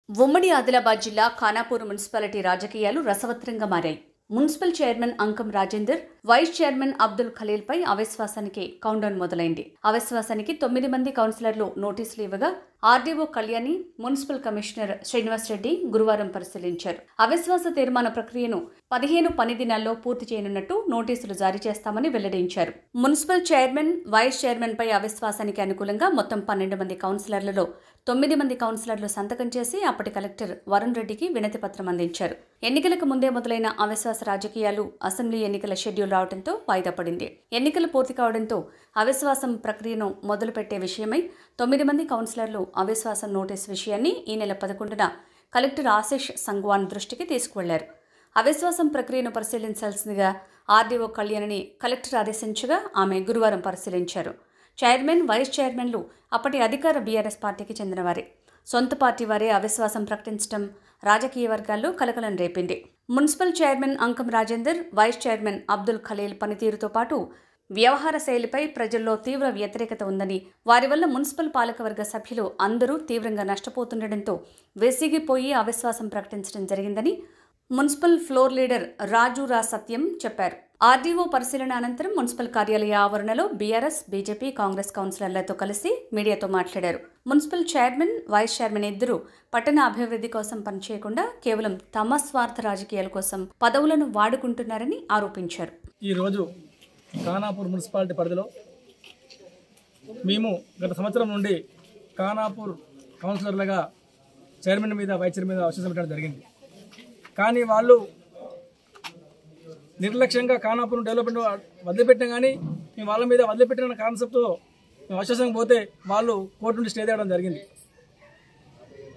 ఉమ్మడి ఆదిలాబాద్ జిల్లా ఖానాపూర్ మున్సిపాలిటీ రాజకీయాలు రసవత్రంగా మారాయి. మున్సిపల్ చైర్మన్ అంకం రాజేందర్, వైస్ చైర్మన్ అబ్దుల్ ఖలీల్ పై అవిశ్వాసానికి కౌంటౌన్ మొదలైంది. అవిశ్వాసానికి 9 మంది కౌన్సిలర్లు నోటీసులు ఇవ్వగా RDO Kalyani, municipal commissioner Srinivas Reddy గురువారం పరిశీలించారు. అవిశ్వాస తీర్మాన ప్రక్రియను 15 పని దినాల్లో పూర్తి చేయనున్నట్టు నోటీసులు జారీ చేస్తామని వెల్లడించారు. మున్సిపల్ చైర్మన్, వైస్ చైర్మన్ పై అవిశ్వాసానికి అనుకూలంగా మొత్తం 12 మంది కౌన్సిలర్లలో 9 మంది కౌన్సిలర్లు సంతకం చేసి అప్పటి కలెక్టర్ వరుణ్ రెడ్డికి వినతి పత్రం అందించారు. ఎన్నికలకు ముందే మొదలైన అవిశ్వాస రాజకీయాలు అసెంబ్లీ ఎన్నికల షెడ్యూల్ రావడంతో వాయిదా పడింది. ఎన్నికలు పూర్తి కావడంతో అవిశ్వాసం ప్రక్రియను మొదలుపెట్టే విషయమై 9 మంది కౌన్సిలర్లు అవిశ్వాసం నోటీసు విషయాన్ని ఈ నెల 11న కలెక్టర్ ఆశిష్ సంగ్వాన్ దృష్టికి తీసుకువెళ్లారు. అవిశ్వాసం ప్రక్రియను పరిశీలించాల్సిందిగా ఆర్డీఓ కళ్యాణిని కలెక్టర్ ఆదేశించగా ఆమె గురువారం పరిశీలించారు. చైర్మన్, వైస్ చైర్మన్లు అప్పటి అధికార బీఆర్ఎస్ పార్టీకి చెందినవారే. సొంత పార్టీ వారే అవిశ్వాసం ప్రకటించడం రాజకీయ వర్గాల్లో కలకలం రేపింది. మున్సిపల్ చైర్మన్ అంకం రాజేందర్, వైస్ చైర్మన్ అబ్దుల్ ఖలీల్ పనితీరుతో పాటు వ్యవహార శైలిపై ప్రజల్లో తీవ్ర వ్యతిరేకత ఉందని, వారి వల్ల మున్సిపల్ పాలకవర్గ సభ్యులు అందరూ తీవ్రంగా నష్టపోతుండటంతో వెసిగిపోయి అవిశ్వాసం ప్రకటించడం జరిగిందని మున్సిపల్ ఫ్లోర్ లీడర్ రాజు రా సత్యం చెప్పారు. ఆర్డీఓ పరిశీలన అనంతరం మున్సిపల్ కార్యాలయ ఆవరణలో బీఆర్ఎస్, బీజేపీ, కాంగ్రెస్ కౌన్సిలర్లతో కలిసి మీడియాతో మాట్లాడారు. మున్సిపల్ చైర్మన్, వైస్ చైర్మన్ ఇద్దరు పట్టణ అభివృద్ధి కోసం పనిచేయకుండా కేవలం తమ స్వార్థ రాజకీయాల కోసం పదవులను వాడుకుంటున్నారని ఆరోపించారు. ఈరోజు ఖానాపూర్ మున్సిపాలిటీ పరిధిలో మేము గత సంవత్సరం నుండి ఖానాపూర్ కౌన్సిలర్లుగా చైర్మన్ మీద, వైస్ చైర్మన్ మీద అవిశ్వాసం పెట్టడం జరిగింది. కానీ వాళ్ళు నిర్లక్ష్యంగా ఖానాపూర్ డెవలప్మెంట్ వదిలిపెట్టినా కానీ మేము వాళ్ళ మీద వదిలిపెట్టిన కాన్సెప్ట్తో మేము అవిశ్వాసం పోతే వాళ్ళు కోర్టు నుండి స్టే తేవడం జరిగింది.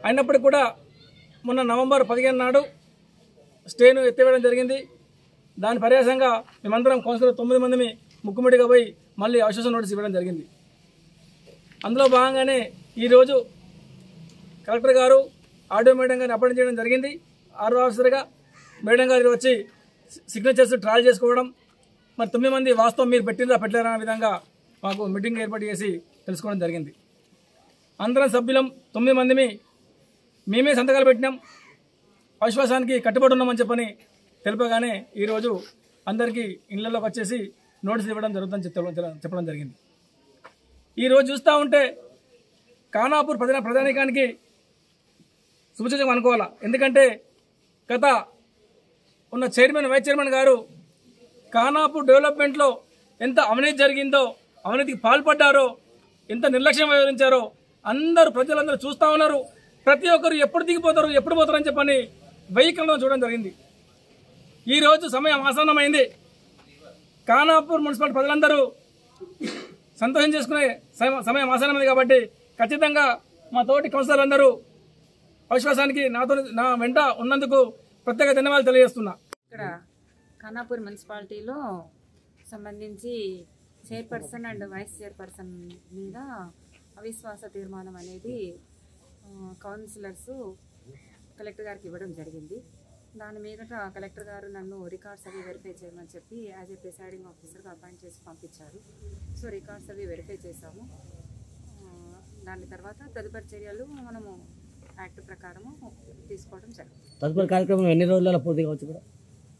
అయినప్పటికీ కూడా మొన్న నవంబర్ 15 నాడు స్టేను ఎత్తివేయడం జరిగింది. దాని పర్యాసంగా మేమందరం కౌన్సిలర్ 9 మందిని ముక్కుముడిగా పోయి మళ్ళీ అవిశ్వాసం నోటీస్ ఇవ్వడం జరిగింది. అందులో భాగంగానే ఈరోజు కలెక్టర్ గారు ఆర్డీఓ మేడం గారిని అపాయింట్ చేయడం జరిగింది. ఆర్ఓ ఆఫీసర్గా మేడం గారు వచ్చి సిగ్నేచర్స్ ట్రయల్ చేసుకోవడం, మరి 9 మంది వాస్తవం మీరు పెట్టిందా పెట్టలేరా అనే విధంగా మాకు మీటింగ్ ఏర్పాటు చేసి తెలుసుకోవడం జరిగింది. అందరం సభ్యులం 9 మందిని మేమే సంతకాలు పెట్టినాం, అవిశ్వాసానికి కట్టుబడి ఉన్నామని చెప్పని తెలుపగానే ఈరోజు అందరికీ ఇళ్లలోకి వచ్చేసి నోటీస్ ఇవ్వడం జరుగుతుందని చెప్పడం జరిగింది. ఈరోజు చూస్తూ ఉంటే ఖానాపూర్ ప్రధానికానికి శుభసూచకం అనుకోవాలా. ఎందుకంటే గత ఉన్న చైర్మన్, వైస్ చైర్మన్ గారు ఖానాపూర్ డెవలప్మెంట్లో ఎంత అవినీతి జరిగిందో, అవినీతికి పాల్పడ్డారో, ఎంత నిర్లక్ష్యం వ్యవహరించారో ప్రజలందరూ చూస్తూ ఉన్నారు. ప్రతి ఒక్కరు ఎప్పుడు దిగిపోతారు, ఎప్పుడు పోతారని చెప్పని వెహికల్లో చూడడం జరిగింది. ఈరోజు సమయం ఆసన్నమైంది. ఖానాపూర్ మున్సిపాలిటీ ప్రజలందరూ సంతోషం చేసుకునే సమయం ఆసన్నమైంది కాబట్టి ఖచ్చితంగా మా తోటి కౌన్సిలర్ అందరూ అవిశ్వాసానికి నా వెంట ఉన్నందుకు ప్రత్యేక ధన్యవాదాలు తెలియజేస్తున్నా. ఇక్కడ ఖానాపూర్ మున్సిపాలిటీలో సంబంధించి చైర్పర్సన్ అండ్ వైస్ చైర్పర్సన్ మీద అవిశ్వాస తీర్మానం అనేది కౌన్సిలర్స్ కలెక్టర్ గారికి ఇవ్వడం జరిగింది. దాని మీద కలెక్టర్ గారు నన్ను రికార్డ్స్ అవి వెరిఫై చేయమని చెప్పి యాజ్ ఏ ప్రిసైడింగ్ ఆఫీసర్గా అపాయింట్ చేసి పంపించారు. సో రికార్డ్స్ అవి వెరిఫై చేశాము. దాని తర్వాత తదుపరి చర్యలు మనము యాక్ట్ ప్రకారము తీసుకోవడం జరుగుతుంది. తదుపరి కార్యక్రమం ఎన్ని రోజులలో పూర్తి కావచ్చు? కూడా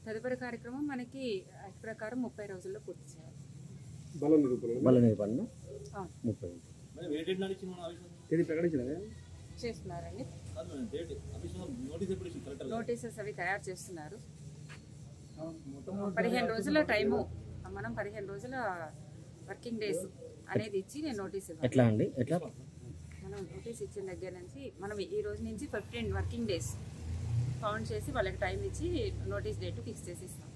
తదుపరి కార్యక్రమం మనకి యాక్ట్ ప్రకారం 30 రోజుల్లో పూర్తి చేయాలి. చేస్తున్నారండి. నోటీసెస్ అవి తయారు చేస్తున్నారు. 15 రోజుల టైము, మనం 15 రోజుల వర్కింగ్ డేస్ అనేది ఇచ్చి నేను నోటీస్ ఇవ్వాలి. మనం నోటీస్ ఇచ్చిన దగ్గర నుంచి మనం ఈ రోజు నుంచి 15 వర్కింగ్ డేస్ కౌంట్ చేసి వాళ్ళకి టైం ఇచ్చి నోటీస్ డేట్ ఫిక్స్ చేసి ఇస్తాం.